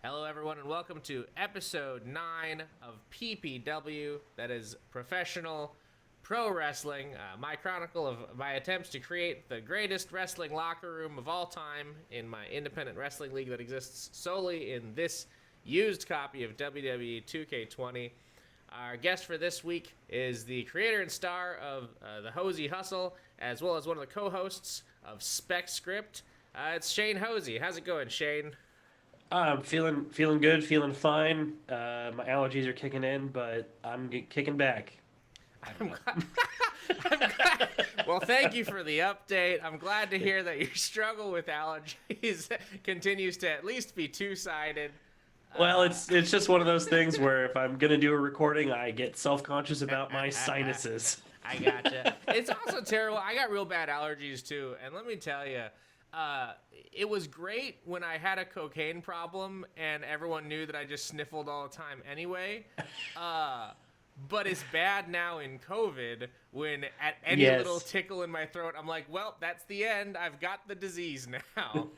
Hello, everyone, and welcome to episode 9 of PPW, that is Professional Pro Wrestling, my chronicle of my attempts to create the greatest wrestling locker room of all time in my independent wrestling league that exists solely in this used copy of WWE 2K20. Our guest for this week is the creator and star of the Hosea Hustle, as well as one of the co-hosts of Spec Script. It's Shane Hosea. How's it going, Shane? I'm feeling good, feeling fine. My allergies are kicking in, but I'm kicking back. I'm glad. I'm glad. Well, thank you for the update. I'm glad to hear that your struggle with allergies continues to at least be two-sided. Well, it's just one of those things where if I'm gonna do a recording, I get self-conscious about my sinuses. I gotcha. It's also terrible. I got real bad allergies too, and let me tell you, it was great when I had a cocaine problem and everyone knew that I just sniffled all the time anyway. But it's bad now in COVID when at any little tickle in my throat, I'm like, well, that's the end. I've got the disease now.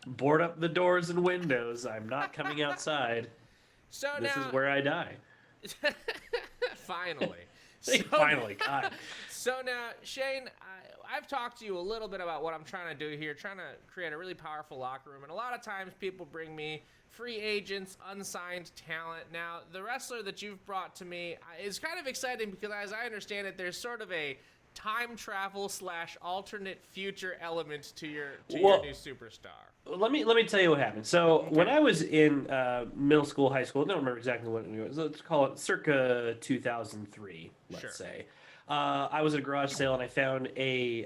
Board up the doors and windows. I'm not coming outside. So this now, is where I die. Finally. Finally, God. So now, Shane, I've talked to you a little bit about what I'm trying to do here, trying to create a really powerful locker room. And a lot of times people bring me free agents, unsigned talent. Now, the wrestler that you've brought to me is kind of exciting because, as I understand it, there's sort of a time travel / alternate future element to your new superstar. Let me tell you what happened. So when I was in middle school, high school, I don't remember exactly what it was. Let's call it circa 2003. Let's say. I was at a garage sale and I found a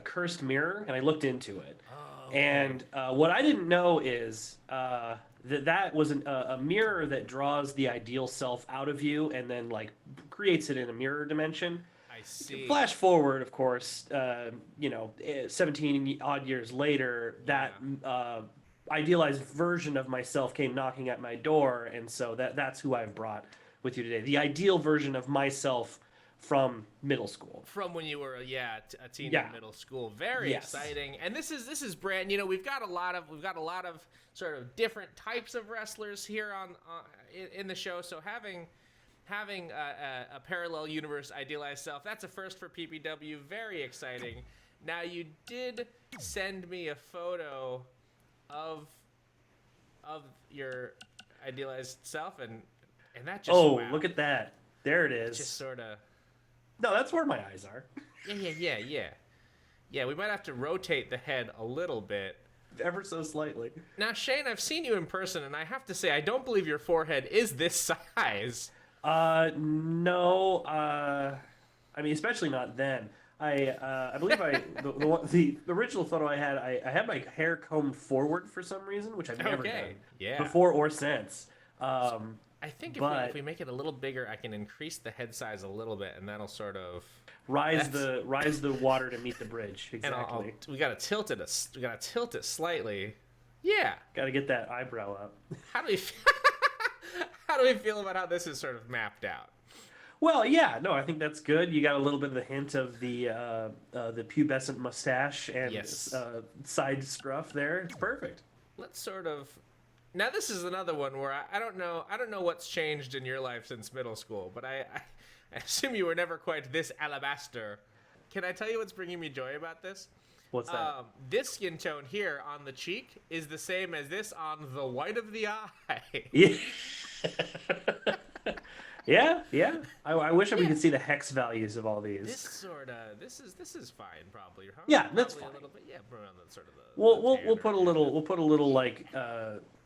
cursed mirror and I looked into it. Oh, okay. And what I didn't know is that was a mirror that draws the ideal self out of you and then like creates it in a mirror dimension. I see. Flash forward, of course, 17 odd years later, that idealized version of myself came knocking at my door, and so that's who I've brought with you today. The ideal version of myself from middle school. From when you were a teen in middle school. Very exciting. And this is brand, we've got a lot of sort of different types of wrestlers here in the show, so having a parallel universe idealized self, that's a first for PPW. Very exciting. Now, you did send me a photo of your idealized self, and that just wow. Look at that. There it is. Just sort of. No, that's where my eyes are. Yeah, we might have to rotate the head a little bit. Ever so slightly. Now, Shane, I've seen you in person, and I have to say, I don't believe your forehead is this size. No. I mean, especially not then. I believe the original photo I had my hair combed forward for some reason, which I've never done before or since. I think if we make it a little bigger, I can increase the head size a little bit, and that'll sort of rise the water to meet the bridge. Exactly. And we gotta tilt it slightly. Yeah. Gotta get that eyebrow up. How do we feel about how this is sort of mapped out? Well, yeah, no, I think that's good. You got a little bit of the hint of the pubescent mustache and side scruff there. It's perfect. Let's sort of. Now, this is another one where I don't know what's changed in your life since middle school, but I assume you were never quite this alabaster. Can I tell you what's bringing me joy about this? What's that? This skin tone here on the cheek is the same as this on the white of the eye. Yeah. I wish we could see the hex values of all these. This is fine, probably. Huh? Yeah, that's probably fine. A little bit, around the sort of the. We'll put a little like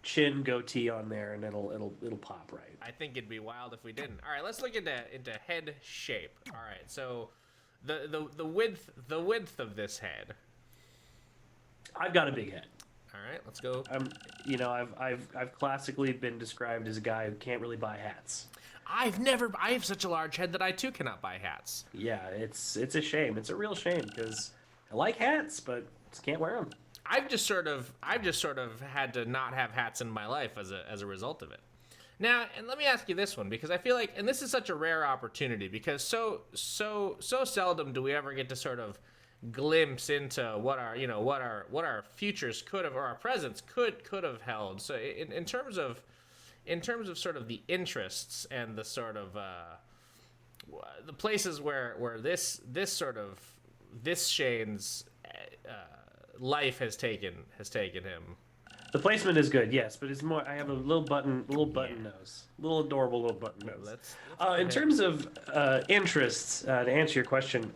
chin goatee on there, and it'll pop right. I think it'd be wild if we didn't. All right, let's look into head shape. All right, so the width of this head. I've got a big head. All right, let's go. I've classically been described as a guy who can't really buy hats. I have such a large head that I too cannot buy hats. Yeah, it's a shame. It's a real shame because I like hats, but just can't wear them. I've just sort of had to not have hats in my life as a result of it. Now, and let me ask you this one, because I feel like, and this is such a rare opportunity, because so seldom do we ever get to sort of glimpse into what our futures could have, or our presents could have held. So in terms of sort of the interests and the sort of the places where this Shane's life has taken him. The placement is good, yes, but it's more. I have a little button nose, little adorable little button nose. In terms of interests, to answer your question,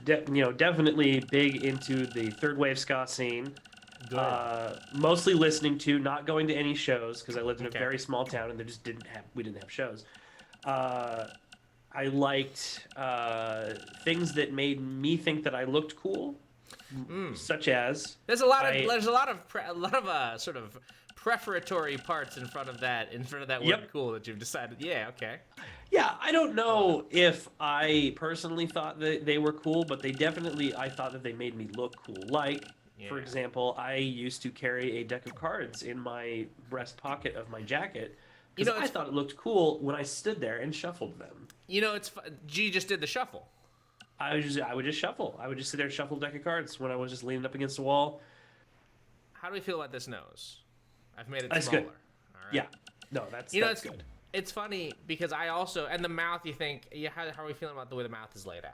definitely big into the third wave ska scene. Mostly listening to, not going to any shows because I lived in a very small town and we didn't have shows. I liked things that made me think that I looked cool. Such as there's a lot of sort of prefatory parts in front of that word cool that you've decided. Yeah, okay. Yeah, I don't know if I personally thought that they were cool, but I thought that they made me look cool. Like, for example, I used to carry a deck of cards in my breast pocket of my jacket because I thought it looked cool when I stood there and shuffled them. G just did the shuffle. I would just shuffle. I would just sit there and shuffle a deck of cards when I was just leaning up against the wall. How do we feel about this nose? I've made it that's smaller. Good. All right. Yeah. No, that's good. It's funny because I also, and the mouth, you think, how are we feeling about the way the mouth is laid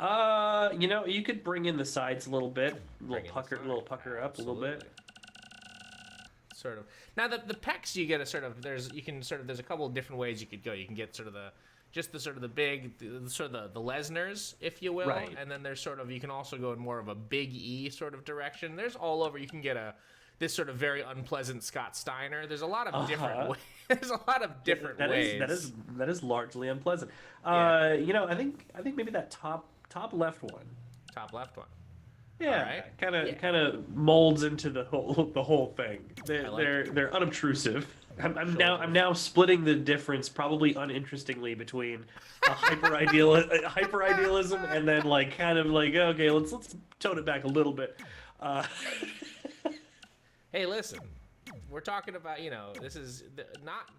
out? You could bring in the sides a little bit, a little pucker up a little bit. Sort of. Now the pecs, you get there's a couple of different ways you could go. You can get sort of the big, the Lesners, if you will, right. And then there's you can also go in more of a Big E sort of direction. There's all over. You can get this sort of very unpleasant Scott Steiner. There's a lot of different ways. There's a lot of different ways. That is largely unpleasant. Yeah. I think maybe that top left one. Top left one. Yeah, right. kind of molds into the whole thing. They're unobtrusive. I'm now splitting the difference, probably uninterestingly, between a hyper idealism and then okay, let's tone it back a little bit. Hey, listen, we're talking about this is not.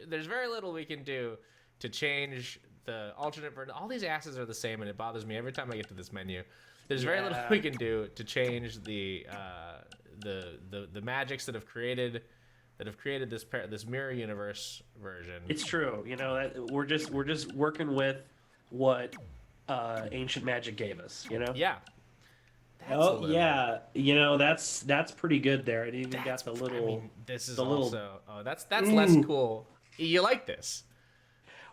There's very little we can do to change the alternate version. All these asses are the same, and it bothers me every time I get to this menu. There's very little we can do to change the magics that have created this mirror universe version. It's true. That we're just working with what ancient magic gave us. Yeah. That's pretty good there. It even got the little. I mean, this is also. Oh, that's less cool. You like this?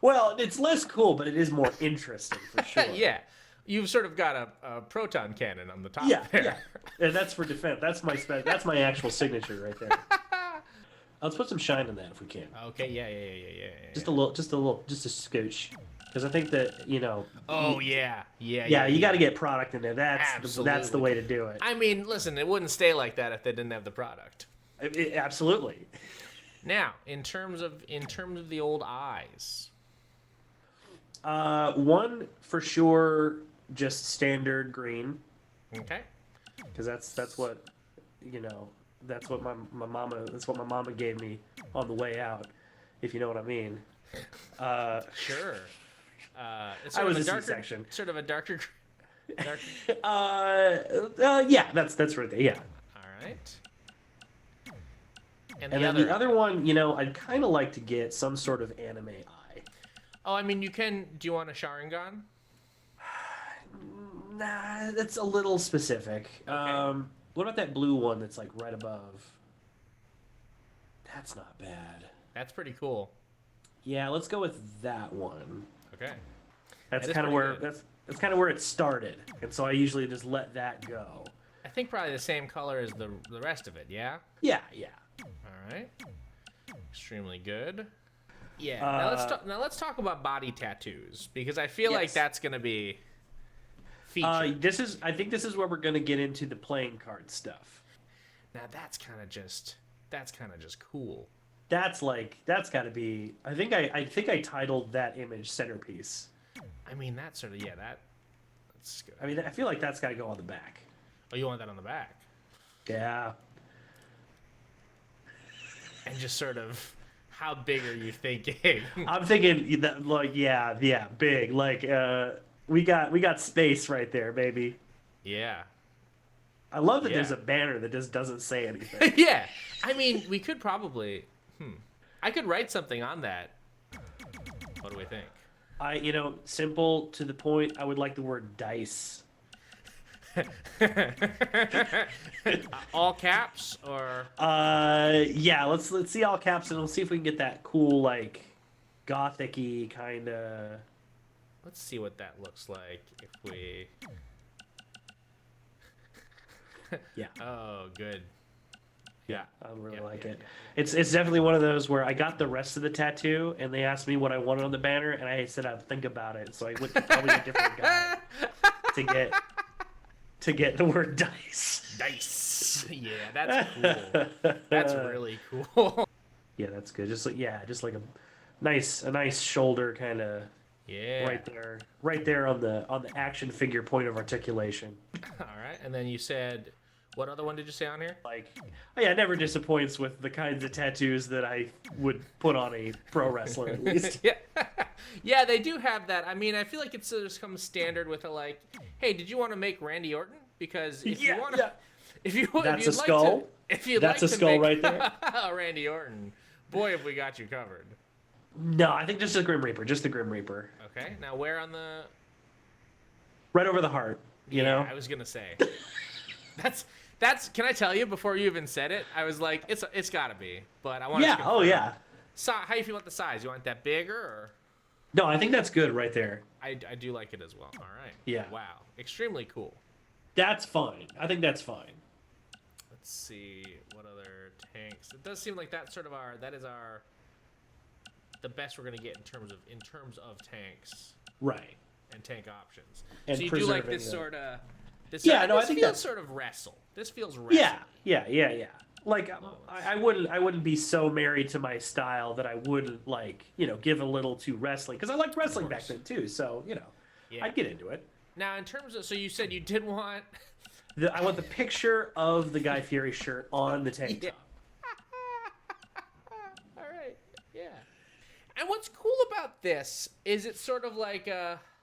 Well, it's less cool, but it is more interesting for sure. Yeah. You've sort of got a proton cannon on the top there. Yeah, and that's for defense. That's my actual signature right there. Let's put some shine in that if we can. Okay, yeah. Just a scooch, because I think that Oh yeah. You got to get product in there. That's the way to do it. I mean, listen, it wouldn't stay like that if they didn't have the product. Absolutely. Now, in terms of the old eyes. One for sure, just standard green. Okay. Because that's what that's what my mama gave me on the way out, if you know what I mean. Sure. It's I was a C-section. Sort of a darker. Yeah, that's right there. Yeah. All right. And then the other one, I'd kind of like to get some sort of anime eye. Oh, I mean, you can. Do you want a Sharingan? Nah, that's a little specific. Okay. What about that blue one that's right above? That's not bad. That's pretty cool. Yeah, let's go with that one. Okay. That's kind of where that's kind of where it started, and so I usually just let that go. I think probably the same color as the rest of it. Yeah. Yeah. All right. Extremely good. Yeah. Now let's talk about body tattoos, because I feel like that's gonna be featured. I think this is where we're gonna get into the playing card stuff. Now that's kind of just cool. That's got to be. I think I titled that image Centerpiece. I mean, that's sort of that's good. I mean, I feel like that's got to go on the back. Oh, you want that on the back? Yeah. And just sort of, how big are you thinking? I'm thinking that big. We got space right there, baby. Yeah. I love that Yeah. there's a banner that just doesn't say anything. Yeah. I mean, we could probably. I could write something on that. What do we think? Simple to the point. I would like the word dice. All caps or? Yeah. Let's see all caps, and we'll see if we can get that cool, like, gothic-y kind of. Let's see what that looks like if we. Yeah. Oh, good. Yeah, I really like it. Yeah. It's definitely one of those where I got the rest of the tattoo, and they asked me what I wanted on the banner, and I said I'd think about it. So I went to probably a different guy to get the word dice. Dice. Yeah, that's cool. That's really cool. Yeah, that's good. Just like a nice shoulder kind of. Yeah. Right there on the action figure point of articulation. All right, and then you said, what other one did you say on here? Like, oh yeah, never disappoints with the kinds of tattoos that I would put on a pro wrestler at least. Yeah, yeah, they do have that. I mean, I feel like it's just comes standard with a like, hey, did you want to make Randy Orton? Because if you want to, if you that's if a you'd skull. like to, if you'd That's like a to skull make right there. a Randy Orton, boy, have we got you covered. No, I think just the Grim Reaper. Just the Grim Reaper. Okay, now where on the? Right over the heart. You know. I was gonna say. That's. Can I tell you before you even said it? I was like, it's gotta be, but I want. Yeah. Oh yeah. How you feel about the size? You want that bigger or? No, I think that's good right there. I do like it as well. All right. Yeah. Wow. Extremely cool. That's fine. I think that's fine. Let's see what other tanks. It does seem like that's sort of the best we're gonna get in terms of tanks Right. and tank options. And so you do like preserving this the- sort of. Yeah, no, I this think feels that's- sort of wrestle. This feels wrestle. Yeah. Like I wouldn't be so married to my style that I wouldn't give a little to wrestling because I liked wrestling back then too. So Yeah. I'd get into it. Now, in terms of, so you said you did want. I want the picture of the Guy Fieri shirt on the tank Yeah. top. All right. Yeah. And what's cool about this is it's sort of like,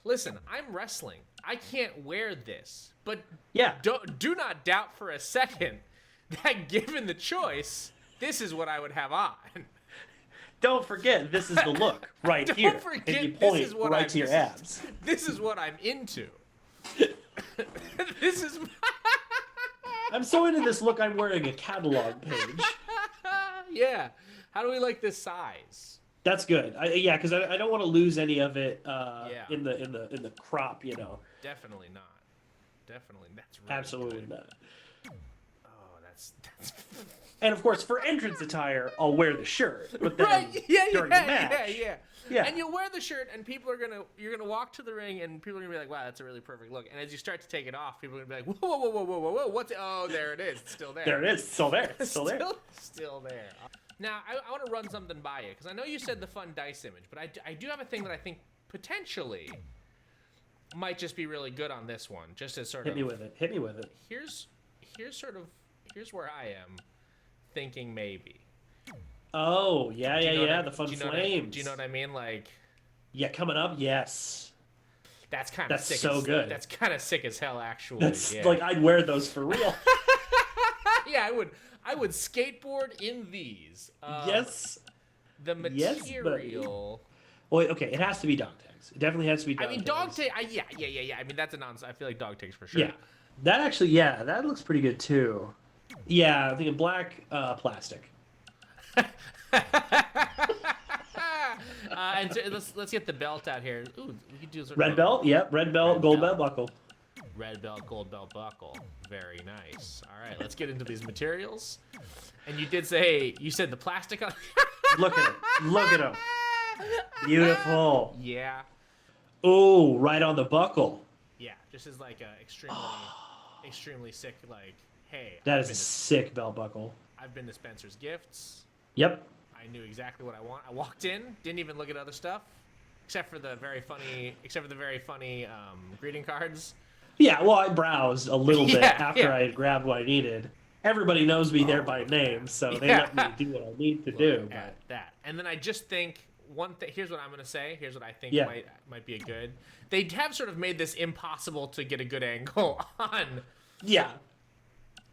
listen, I'm wrestling. I can't wear this, but Yeah. do not doubt for a second that given the choice, this is what I would have on. Don't forget, this is the look right Don't here. forget, and you this point is what right I'm- to your abs. This is what I'm into. This is. I'm so into this look. I'm wearing a catalog page. Yeah. How do we like this size? That's good. Because I don't want to lose any of it Yeah. in the crop. Definitely not. Definitely, that's really Absolutely good. not. Oh, that's. And of course, for entrance attire, I'll wear the shirt. But then Right? Yeah. during the match, Yeah. And you'll wear the shirt, and you're gonna walk to the ring, and people are gonna be like, "Wow, that's a really perfect look." And as you start to take it off, people are gonna be like, "Whoa, what's? Oh, there it is. It's still there. there it is. It's still there. It's still there. Still there." Now, I want to run something by you because I know you said the fun dice image, but I do have a thing that I think potentially might just be really good on this one, just as sort Hit of. me with it. Hit me with it. Here's where I am thinking maybe. Oh, yeah. The fun Do you know flames. do you know what I mean? Like, Yeah, coming up, yes. that's kind of That's sick. so good. That's kind of sick as hell, actually. That's yeah. like I'd wear those for real. Yeah, I would skateboard in these. Yes. The Yes, material. Well, okay, it has to be dog tags. It definitely has to be dog I mean, tags. dog tag. Yeah. I mean, that's a nonsense. I feel like dog tags for sure. Yeah. That actually, that looks pretty good too. Yeah, I'm thinking black plastic. And so let's get the belt out here. Ooh, we could do sort of Red a- belt, yep. Red belt, Red gold belt. belt buckle. Red belt, gold belt buckle. Very nice. All right, let's get into these materials. And you said the plastic on. Look at it. Look at him. Beautiful. Yeah. Oh, right on the buckle. Yeah. Just as like a extremely sick. Like, hey, That is a sick belt buckle. I've been to Spencer's Gifts. Yep. I knew exactly what I want. I walked in, didn't even look at other stuff, except for the very funny greeting cards. Yeah, well, I browsed a little bit Yeah, after yeah. I had grabbed what I needed. Everybody knows me there by name, so they let me do what I need to do. At that. And then I just think here's what I'm gonna say. Here's what I think Yeah. might be a good. They have sort of made this impossible to get a good angle on. Yeah.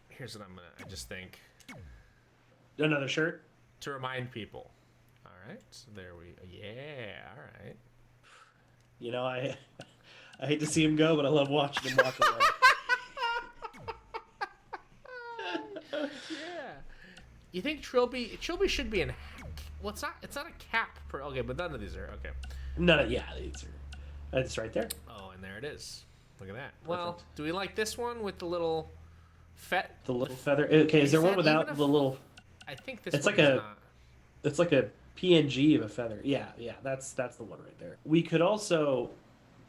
Here's what I just think Another shirt. to remind people. All right, so there we. Yeah, all right. You know, I hate to see him go, but I love watching him walk away. Yeah. You think Trilby should be in? Well, it's not a cap per. Okay, but none of these are okay. No, yeah, it's right there. Oh, and there it is. Look at that. Well, Perfect. do we like this one with the little The little feather. Okay, is there one that without even a the little? I think this It's one like is a- not. It's like a PNG of a feather. Yeah, that's the one right there. We could also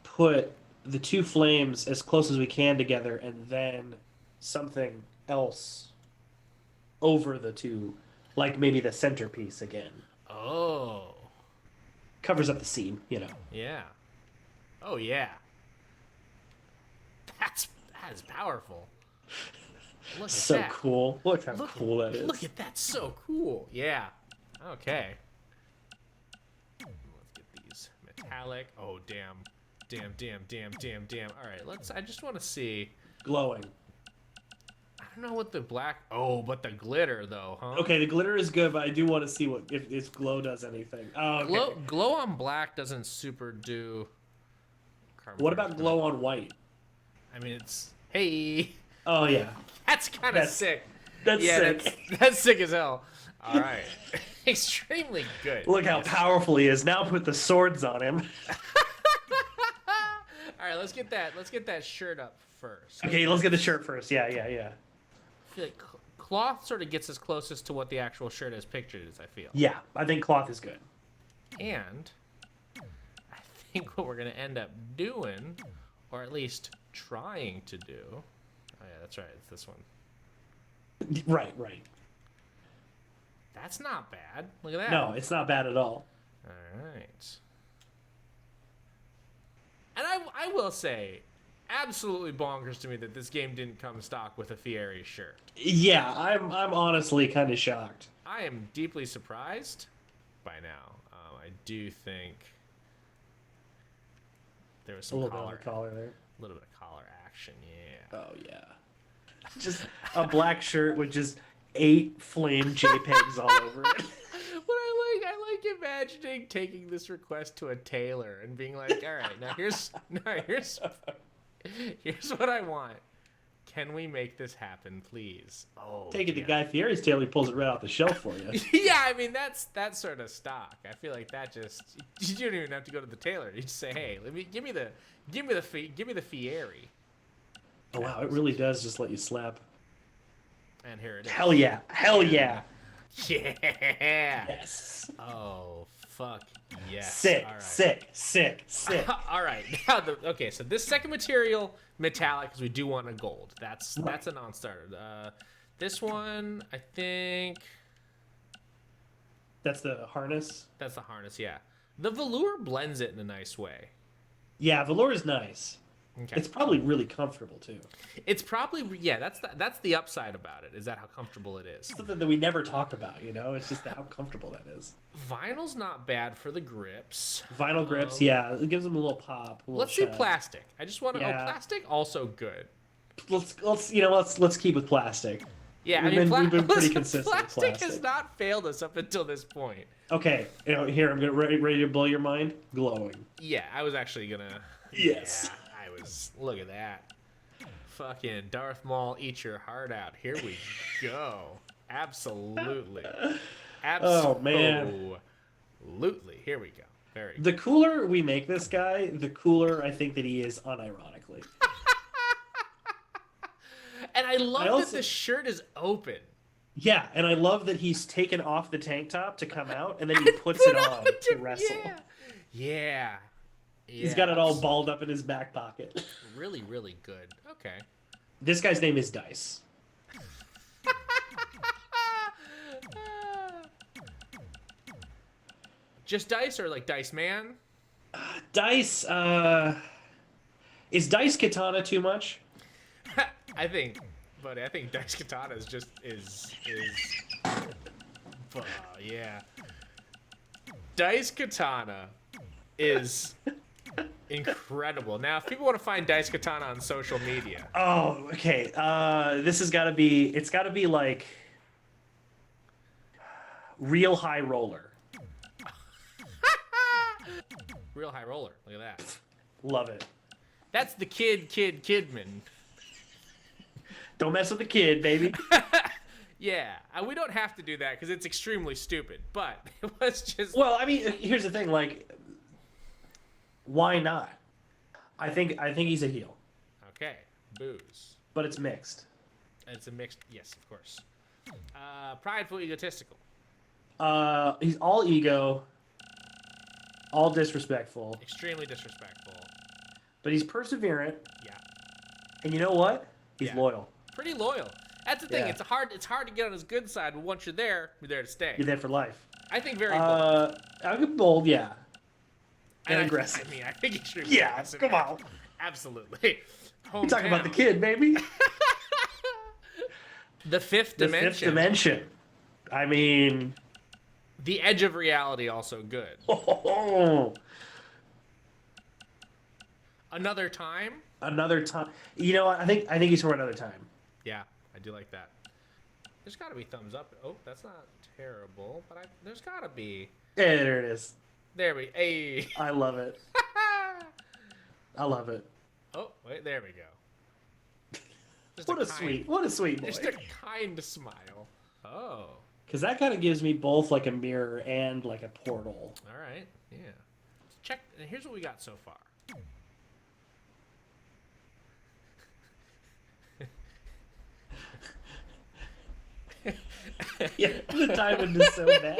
put the two flames as close as we can together, and then something else over the two, like maybe the centerpiece again. Oh. Covers up the seam, you know. Yeah. Oh yeah. That is powerful. Look at So that. cool. Look how Look cool that is. Look at that. So cool. Yeah. Okay. Let's get these metallic. Oh damn. Damn. All right. I just want to see. Glowing. I don't know what the black. Oh, but the glitter though, huh? Okay, the glitter is good, but I do want to see if this glow does anything. Oh, okay. Glow on black doesn't super do. Carbon What about fiber. glow on white? I mean, it's hey. Oh yeah, That's kind of sick. that's Yeah, sick. that's sick as hell. All right, extremely good. Look how powerful he is. Now put the swords on him. All right, let's get that shirt up first. Okay, let's get the shirt first. Yeah. I feel like cloth sort of gets us closest to what the actual shirt is pictured as. I feel. Yeah, I think cloth is good. And I think what we're gonna end up doing, or at least trying to do. Oh yeah, that's right. It's this one. Right. That's not bad. Look at that. No, it's not bad at all. All right. And I will say, absolutely bonkers to me that this game didn't come stock with a Fieri shirt. Yeah, I'm honestly kind of shocked. I am deeply surprised by now. I do think there was A some little bit on collar, the collar there. a little bit of collar action. Yeah. Oh yeah, just a black shirt with just 8 flame JPEGs all over it. What I like imagining taking this request to a tailor and being like, all right, now here's what I want. Can we make this happen, please? Oh, Take it to yeah. Guy Fieri's tailor, he pulls it right off the shelf for you. Yeah, I mean that's sort of stock. I feel like that just you don't even have to go to the tailor. You just say, hey, give me the Fieri, Oh wow, it really does just let you slap. and here it is. Hell yeah, hell yeah. Yeah. Yes. Oh fuck yes. Sick, All right. sick. All right. Now okay, so this second material, metallic, because we do want a gold. That's a non-starter. This one, I think That's the harness. that's the harness. Yeah, the velour blends it in a nice way. Yeah, velour is nice. Okay. It's probably really comfortable too. It's probably that's the upside about it, is that how comfortable it is. Something that we never talk about, you know? It's just how comfortable that is. Vinyl's not bad for the grips. Vinyl grips, yeah, it gives them a little pop. A little Let's do shine. plastic. I just want to. Yeah. Oh, plastic also good. Let's keep with plastic. Yeah, We've been pretty listen, consistent with Plastic has plastic. not failed us up until this point. Okay, here I'm ready to blow your mind. Glowing. Yeah, I was actually gonna. Yes. Yeah, I was. Look at that. Fucking Darth Maul, eat your heart out. Here we go. Absolutely. Oh, man. Absolutely. Here we go. Very good. The cooler we make this guy, the cooler I think that he is unironically. And I love also- that the shirt is open. Yeah, and I love that he's taken off the tank top to come out, and then he puts it on to wrestle. Yeah. He's got it all balled up in his back pocket. Really, really good. Okay. This guy's name is Dice. Just Dice or like Dice Man? Dice, is Dice Katana too much? I think, buddy, I think Dice Katana is just is. Yeah. Dice Katana is incredible. Now, if people want to find Dice Katana on social media, Oh, okay. This has got to be. It's got to be like real high roller. real high roller. Look at that. Love it. That's the Kidman. Don't mess with the kid, baby. Yeah, we don't have to do that because it's extremely stupid. But it was just. Well, I mean, here's the thing. Like, why not? I think he's a heel, Okay, booze. but it's mixed. It's a mixed. Yes, of course. Prideful, egotistical. He's all ego, all disrespectful, Extremely disrespectful. but he's perseverant. Yeah. And you know what? He's Yeah. loyal. Pretty loyal. That's the thing. Yeah. It's hard to get on his good side, but once you're there to stay. You're there for life. I think very bold. I'm bold, yeah. And I aggressive. I think extremely Yeah, aggressive. come on. Absolutely. You're talking about the Hometown. kid, baby. The fifth The dimension. fifth dimension. I mean, The edge of reality, also good. Another time. another time. You know what? I think he's for another time. Yeah, I do like that. There's got to be thumbs up. Oh, that's not terrible, but there's got to be. Yeah, there it is. There we. Hey. I love it. I love it. Oh, wait. There we go. Just What a sweet boy. Just a kind smile. Oh. Because that kind of gives me both like a mirror and like a portal. All right. Yeah. Check. And here's what we got so far. Yeah, the diamond is so bad.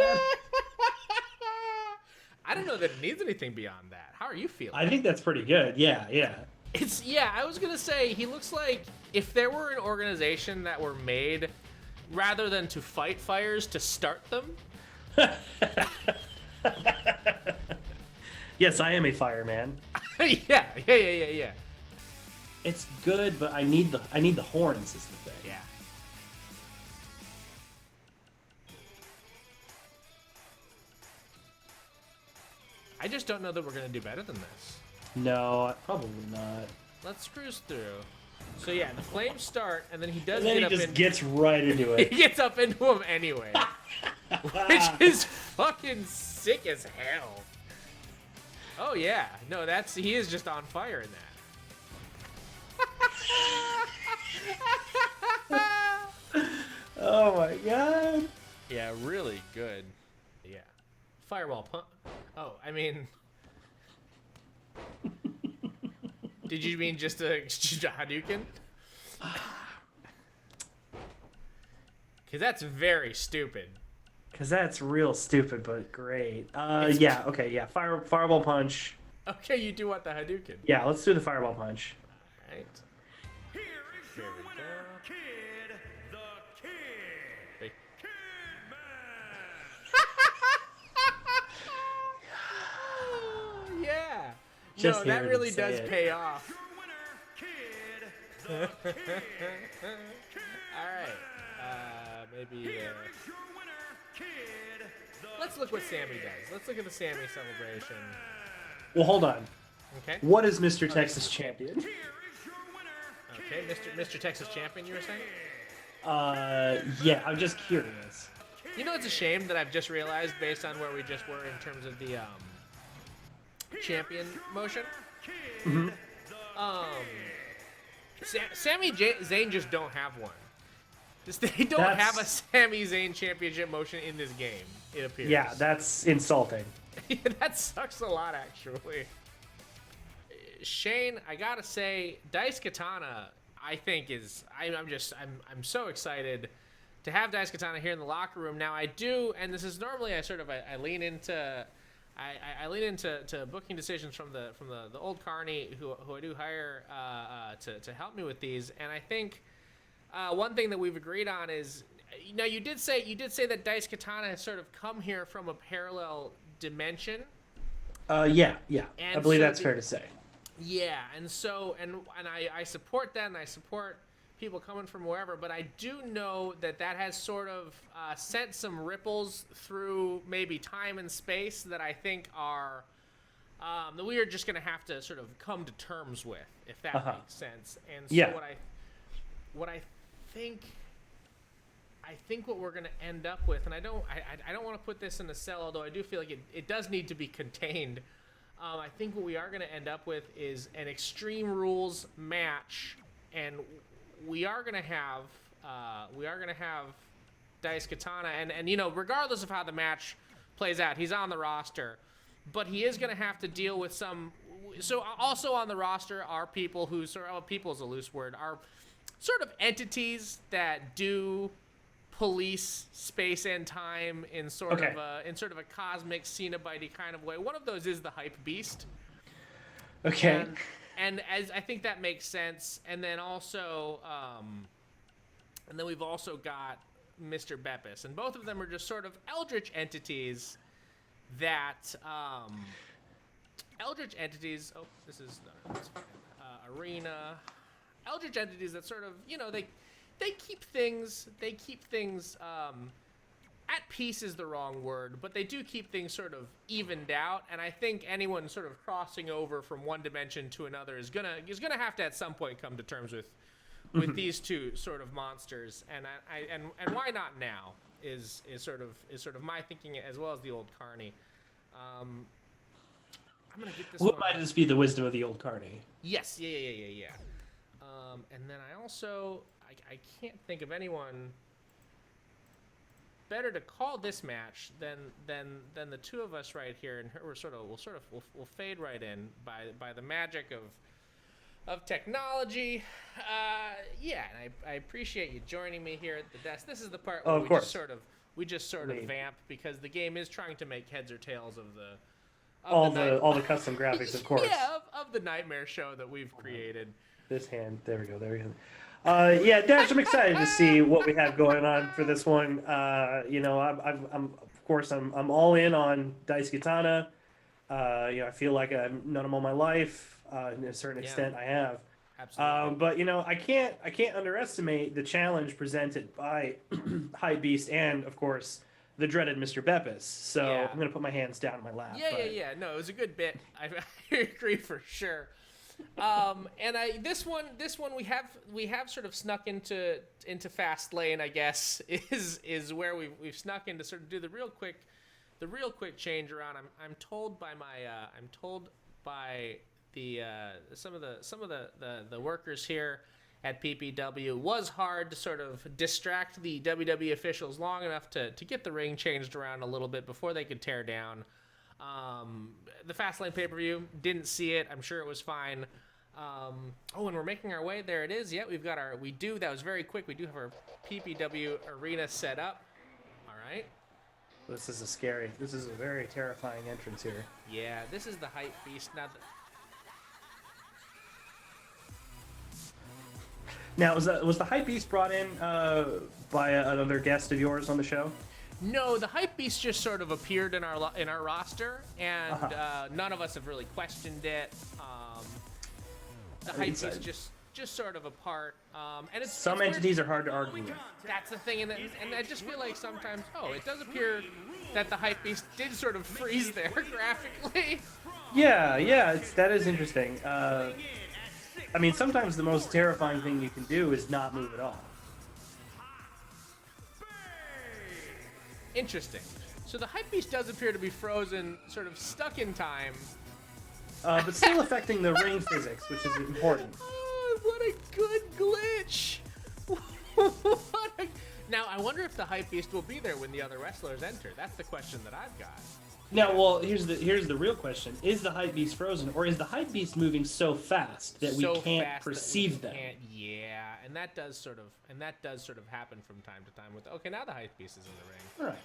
I don't know that it needs anything beyond that. How are you feeling? I think that's pretty good. Yeah. I was gonna say he looks like if there were an organization that were made rather than to fight fires to start them. Yes, I am a fireman. yeah. It's good, but I need the horns is the thing. Yeah. I just don't know that we're gonna do better than this. No, probably not. Let's cruise through. So yeah, the flames start, and then he does And then get he up just in. gets right into He it. gets up into him anyway, which is fucking sick as hell. Oh yeah, no, he is just on fire in that. Oh my god. Yeah, really good. Yeah, fireball punch. Oh, I mean, did you mean just a Hadouken? Because that's very stupid. Because that's real stupid, but great. Yeah, okay, yeah. Fireball punch. Okay, you do want the Hadouken. Yeah, let's do the fireball punch. All right. Here is your winner, Kid the Kid. Hey. Kidman. Yeah. Just no, that hearing really him say does it. pay off. Your winner, Kid the Kid. All right. Maybe. Here is your winner, Kid the Let's look what Sammy does. Let's look at the Sammy celebration. Well, hold on. Okay. What is Mr. Texas Champion? Here is your winner, Okay, Mr. Texas Champion, you were saying? Yeah, I'm just curious. You know, it's a shame that I've just realized, based on where we just were in terms of the champion motion. Sami Zayn just don't have one. They don't have a Sami Zayn championship motion in this game, it appears. Yeah, that's insulting. That sucks a lot, actually. Shane, I gotta say, Dice Katana, I think I'm so excited to have Dice Katana here in the locker room. Now I do, and this is normally I lean into booking decisions from the old Carney who I do hire to help me with these, and I think one thing that we've agreed on is, you did say that Dice Katana has sort of come here from a parallel dimension. Yeah. And I believe so that's fair to say. Yeah, and so and I support that, and I support people coming from wherever, but I do know that has sort of sent some ripples through maybe time and space that I think are that we are just going to have to sort of come to terms with, if that makes sense. And so what I think what we're going to end up with, and I don't want to put this in a cell, although I do feel like it does need to be contained. I think what we are going to end up with is an Extreme Rules match, and we are going to have Dice Katana, and you know, regardless of how the match plays out, he's on the roster, but he is going to have to deal with some. So also on the roster are people who people is a loose word, are sort of entities that do police space and time in sort of a cosmic Cenobite kind of way. One of those is the Hype Beast. Okay. And as I think that makes sense. And then also, and then we've also got Mr. Beppis, and both of them are just sort of eldritch entities that eldritch entities. Oh, this is arena. Eldritch entities that sort of, you know, they keep things at peace is the wrong word, but they do keep things sort of evened out. And I think anyone sort of crossing over from one dimension to another is gonna have to at some point come to terms with these two sort of monsters. And and why not now is sort of my thinking, as well as the old Carney. I'm gonna get this. What might just be the wisdom of the old Carney? Yes, yeah. And then I also I can't think of anyone better to call this match than the two of us right here, and we'll fade right in by the magic of technology. And I appreciate you joining me here at the desk. This is the part where we just sort of vamp, because the game is trying to make heads or tails of all the custom graphics, of course. Yeah, of the nightmare show that we've created. This hand, there we go. Yeah, Dash, I'm excited to see what we have going on for this one. You know, I'm all in on Dice Katana. You know, I feel like I've known him all my life. In a certain extent, I have. Absolutely. But you know, I can't underestimate the challenge presented by High Beast and, of course, the dreaded Mr. Beppis. So I'm gonna put my hands down in my lap. Yeah. No, it was a good bit. I agree for sure. And this one we have sort of snuck into fast lane, I guess, is where we've snuck in to sort of do the real quick change around. I'm told by some of the workers here at PPW, was hard to sort of distract the WWE officials long enough to get the ring changed around a little bit before they could tear down. The Fastlane pay-per-view, didn't see it. I'm sure it was fine. And we're making our way. There it is. Yeah, that was very quick. We do have our PPW arena set up. All right. This is a very terrifying entrance here. Yeah, this is the Hype Beast. Now, was the Hype Beast brought in by another guest of yours on the show? No, the Hype Beast just sort of appeared in our roster, and none of us have really questioned it. The Hype Beast just sort of a part, and some entities are hard to argue with. That's the thing, and I just feel like sometimes it does appear that the Hype Beast did sort of freeze there graphically. Yeah, that is interesting. I mean, sometimes the most terrifying thing you can do is not move at all. Interesting. So the Hype Beast does appear to be frozen, sort of stuck in time. But still affecting the ring physics, which is important. Oh, what a good glitch! Now, I wonder if the Hype Beast will be there when the other wrestlers enter. That's the question that I've got. Now, well, here's the real question: is the Hype Beast frozen, or is the Hype Beast moving so fast that we can't perceive them? Yeah, and that does sort of happen from time to time. Okay, now the Hype Beast is in the ring. All right.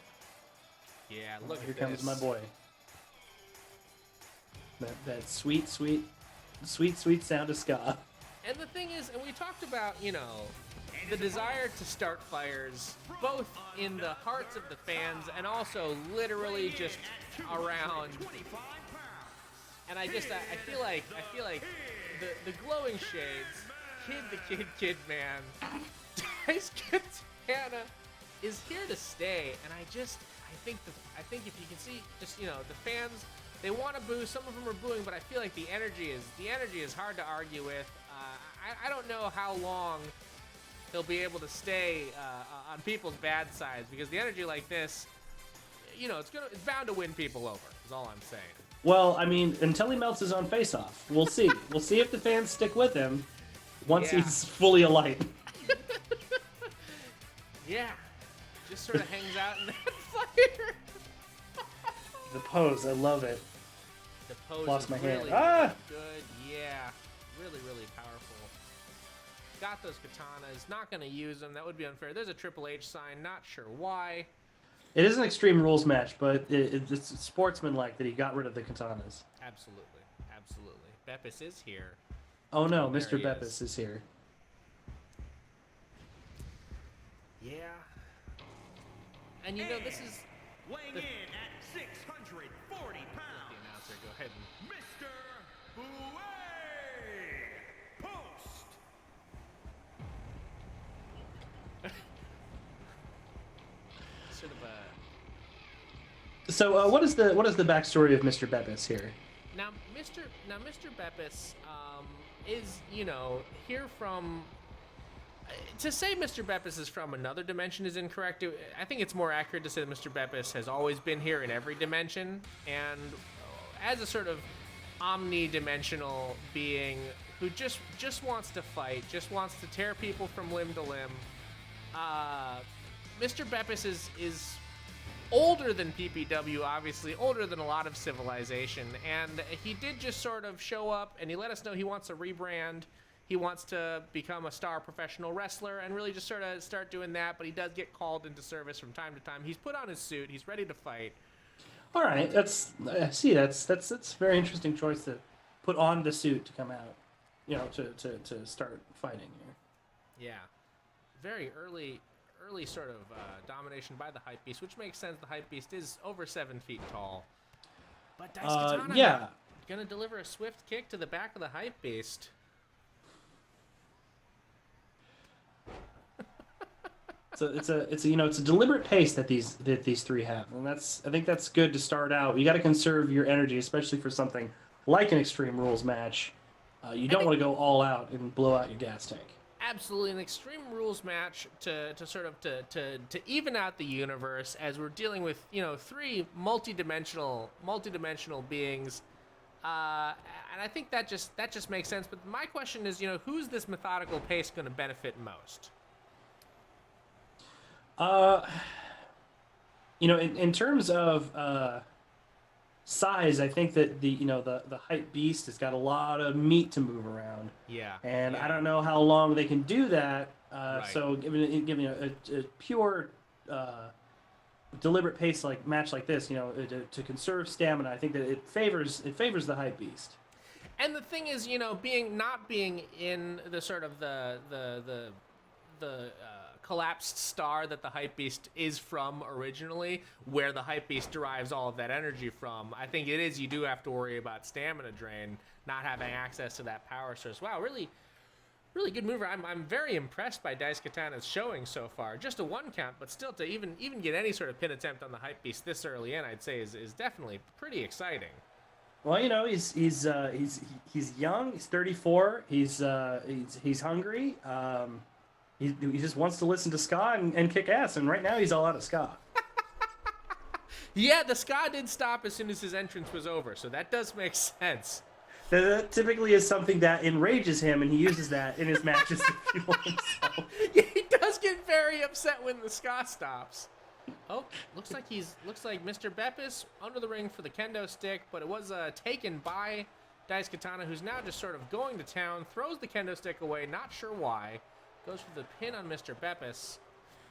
Yeah, look at this. Here comes my boy. That sweet sound of ska. And the thing is, and we talked about, you know, the desire to start fires, both in the hearts of the fans and also literally just around. And I feel like the glowing shades kid, man. Dice Katana is here to stay, and I think if you can see, just the fans, they want to boo. Some of them are booing, but I feel like the energy is hard to argue with. I don't know how long he'll be able to stay on people's bad sides, because the energy like this, it's bound to win people over. Is all I'm saying. Well, I mean, until he melts his own face off, we'll see. We'll see if the fans stick with him once he's fully alight. Yeah, just sort of hangs out in that fire. The pose, I love it. The pose Lost is my really, hand. really good. Yeah, really, really powerful. Got those katanas. Not going to use them. That would be unfair. There's a Triple H sign. Not sure why. It is an Extreme Rules match, but it's sportsmanlike that he got rid of the katanas. Absolutely. Absolutely. Beppis is here. Oh no, There Mr. he Beppis is here. Yeah. And this is weighing in at 640 pounds, the announcer. Go ahead and Mr. Bouet Post. sort of a... So, what is the backstory of Mr. Beppis here? Now, Mr. Beppis is, here from... To say Mr. Beppis is from another dimension is incorrect. I think it's more accurate to say that Mr. Beppis has always been here in every dimension, and as a sort of omni-dimensional being who just wants to fight, just wants to tear people from limb to limb, Mr. Beppis is older than PPW, obviously, older than a lot of civilization, and he did just sort of show up, and he let us know he wants a rebrand. He wants to become a star professional wrestler and really just sort of start doing that, but he does get called into service from time to time. He's put on his suit. He's ready to fight. All right, that's a very interesting choice to put on the suit to come out, to start fighting here. Yeah. Very early sort of domination by the Hype Beast, which makes sense. The Hype Beast is over 7 feet tall. But Dice Katana going to deliver a swift kick to the back of the Hype Beast. So it's a deliberate pace that these three have, and I think that's good to start out. You got to conserve your energy, especially for something like an Extreme Rules match. You don't want to go all out and blow out your gas tank. Absolutely, an Extreme Rules match to even out the universe, as we're dealing with 3 multi-dimensional beings, and I think that just makes sense. But my question is, who's this methodical pace going to benefit most? In terms of size, I think that the Hype Beast has got a lot of meat to move around. Yeah. And I don't know how long they can do that. Right. So giving a pure deliberate pace match like this, to conserve stamina, I think that it favors the Hype Beast. And the thing is, not being in the sort of the collapsed star that the Hype Beast is from originally, where the Hype Beast derives all of that energy from, I think you do have to worry about stamina drain, not having access to that power source. Wow, really, really good mover. I'm very impressed by Dice Katana's showing so far. Just a 1 count, but still to even get any sort of pin attempt on the Hype Beast this early in, I'd say is definitely pretty exciting. Well, he's young. He's 34. He's hungry. He just wants to listen to ska and kick ass, and right now he's all out of ska. Yeah, the ska did stop as soon as his entrance was over, so that does make sense. That typically is something that enrages him, and he uses that in his matches to fuel himself. Yeah, he does get very upset when the ska stops. Oh, looks like Mr. Beppis under the ring for the kendo stick, but it was taken by Dice Katana, who's now just sort of going to town, throws the kendo stick away, not sure why. Goes for the pin on Mr. Beppis.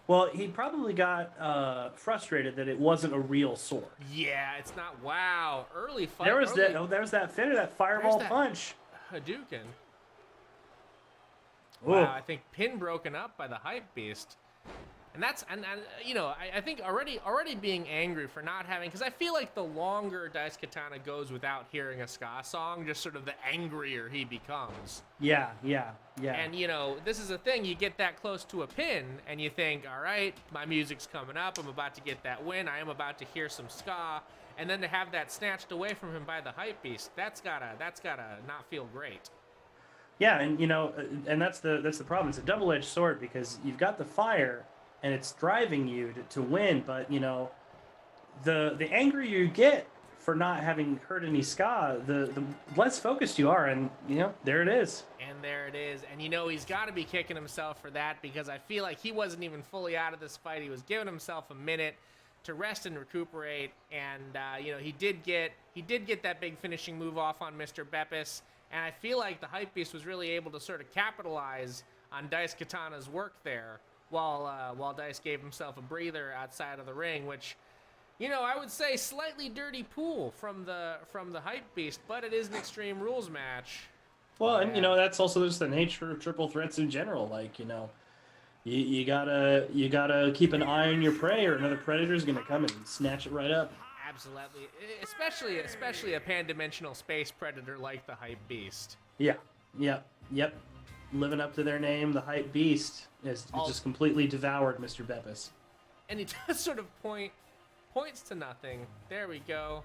Well, he probably got frustrated that it wasn't a real sword. Yeah, it's not. Wow, early fight. There's that finner, that fireball punch. Hadouken. Ooh. Wow, I think pin broken up by the Hype Beast. And I think already being angry for not having, because I feel like the longer Dice Katana goes without hearing a ska song, just sort of the angrier he becomes. Yeah. And this is a thing, you get that close to a pin and you think, all right, my music's coming up, I'm about to get that win, I am about to hear some ska, and then to have that snatched away from him by the hype beast, that's gotta not feel great. Yeah, and and that's the problem. It's a double-edged sword because you've got the fire and it's driving you to win, but the angrier you get for not having heard any ska, the less focused you are, and there it is. And there it is. And he's got to be kicking himself for that, because I feel like he wasn't even fully out of this fight. He was giving himself a minute to rest and recuperate, and he did get that big finishing move off on Mr. Beppis, and I feel like the hype beast was really able to sort of capitalize on Dice Katana's work there, while Dice gave himself a breather outside of the ring, which, I would say slightly dirty pool from the hype beast, but it is an Extreme Rules match. Well, and that's also just the nature of triple threats in general. Like you gotta keep an eye on your prey, or another predator's gonna come and snatch it right up. Absolutely, especially a pan-dimensional space predator like the hype beast. Yeah, yep. Living up to their name, the hype beast has just completely devoured Mr. Beppis. And he does sort of points to nothing. There we go.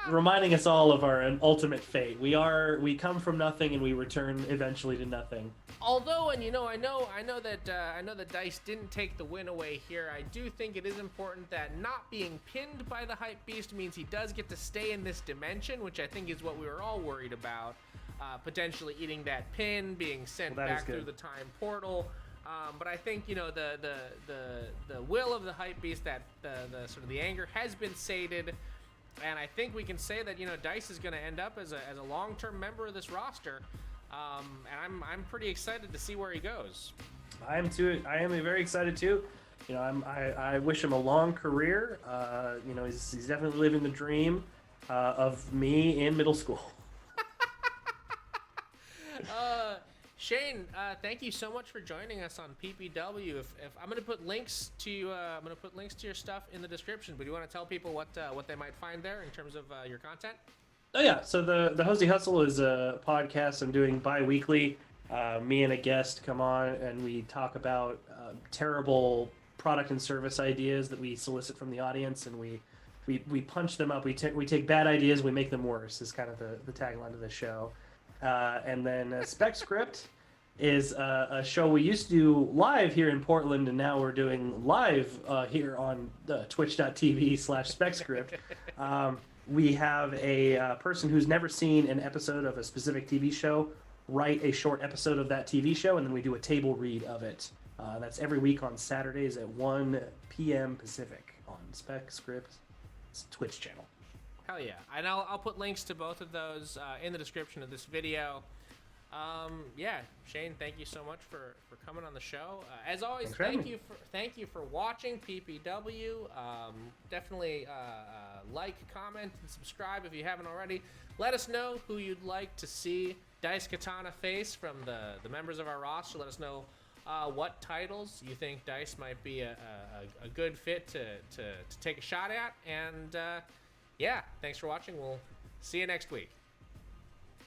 Reminding us all of our ultimate fate. We come from nothing and we return eventually to nothing. Although, and I know that Dice didn't take the win away here. I do think it is important that not being pinned by the hype beast means he does get to stay in this dimension, which I think is what we were all worried about. Potentially eating that pin, being sent back through the time portal. But I think the will of the hype beast, that the sort of the anger has been sated, and I think we can say that Dice is going to end up as a long-term member of this roster. And I'm pretty excited to see where he goes. I am too. I am very excited too. I wish him a long career. He's definitely living the dream of me in middle school. Shane, thank you so much for joining us on PPW. If I'm going to put links to your stuff in the description, but do you want to tell people what they might find there in terms of your content? Oh yeah, so the Hosea Hustle is a podcast I'm doing bi-weekly. Me and a guest come on and we talk about terrible product and service ideas that we solicit from the audience, and we punch them up. We take bad ideas, we make them worse, is kind of the tagline of the show. And then Spec Script is a show we used to do live here in Portland, and now we're doing live here on twitch.tv/SpecScript. We have a person who's never seen an episode of a specific TV show write a short episode of that TV show, and then we do a table read of it. That's every week on Saturdays at 1 p.m. Pacific on Spec Script's Twitch channel. Hell yeah. And I'll put links to both of those in the description of this video. Shane, thank you so much for coming on the show. As always, thank you for watching PPW. Definitely like, comment, and subscribe if you haven't already. Let us know who you'd like to see Dice Katana face from the members of our roster. Let us know what titles you think Dice might be a good fit to take a shot at. And thanks for watching. We'll see you next week.